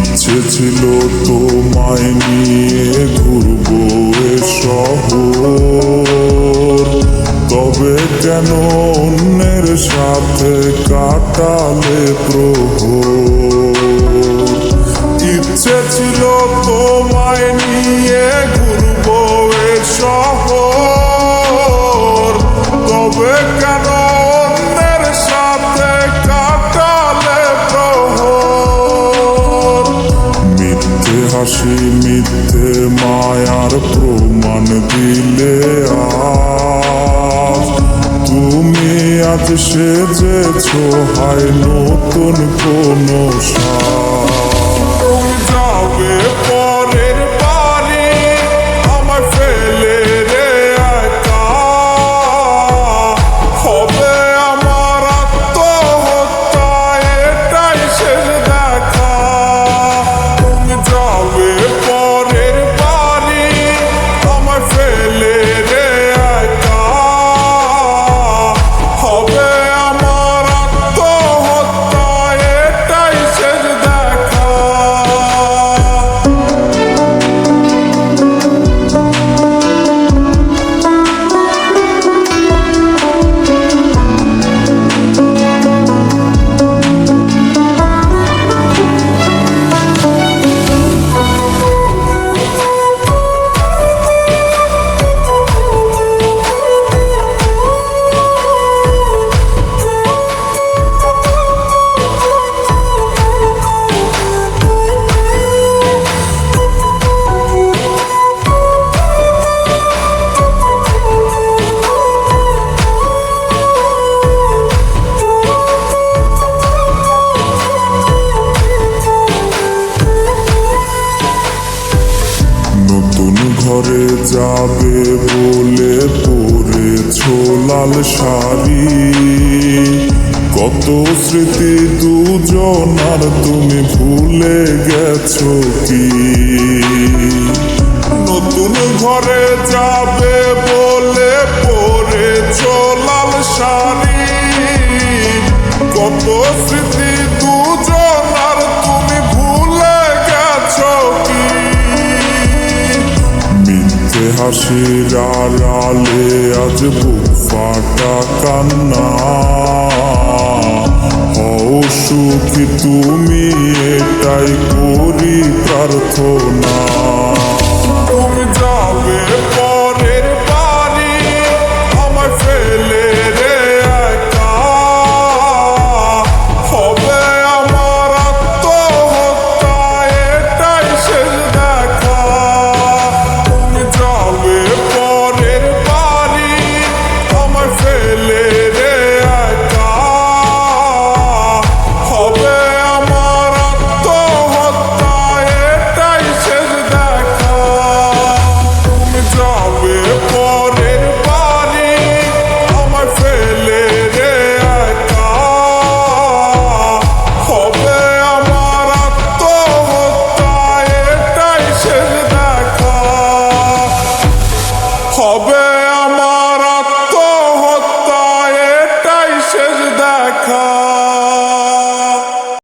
ইচ্ছে ছিল তোমায় নিয়ে ঘুরবো এ শহর, তবে কেন অন্যের সাথে কাটালে প্রহর। ইচ্ছে ছিল তোমায় নিয়ে ঘুরবো এ শহর, তবে কেন অন্যের সাথে কাটালে প্রহর। মিথ্যে হাসি মিথ্যে মায়ার প্রমাণ দিলে আজ তুমি আজ সেজেছো হায় নতুন কোনো তুমি যাবে পরের বাড়ি আমায় ফেলে রে একা, হবে আমার আত্মহত্যা এটাই শেষ দেখা। তুমি যাবে পরের বাড়ি আমায় ফেলে রে একা, হবে আমার আত্মহত্যা এটাই শেষ দেখা। নতুন ঘরে যাবে বলে পরেছো লাল শাড়ি, কত স্মৃতি দুজনার তুমি ভুলে গেছো কি। নতুন ঘরে যাবে বলে পরেছো লাল শাড়ি, কত স্মৃতি দুজনার তুমি ভুলে গেছো কি। মিথ্যে হাসির আড়ালে আজ বুক ফাটা কান্না, হও সুখী তুমি এটাই করি প্রার্থনা। তুমি যাবে পরের বাড়ি আমায় ফেলে রে একা, হবে আমার আত্মহত্যা এটাই শেষ দেখা। তুমি যাবে পরের বাড়ি আমায় ফেলে রে একা, হবে আমার আত্মহত্যা এটাই শেষ দেখা। তুমি যাবে পরের বাড়ি আমায় ফেলে রে একা, হবে আমার আত্মহত্যা এটাই শেষ দেখা। হবে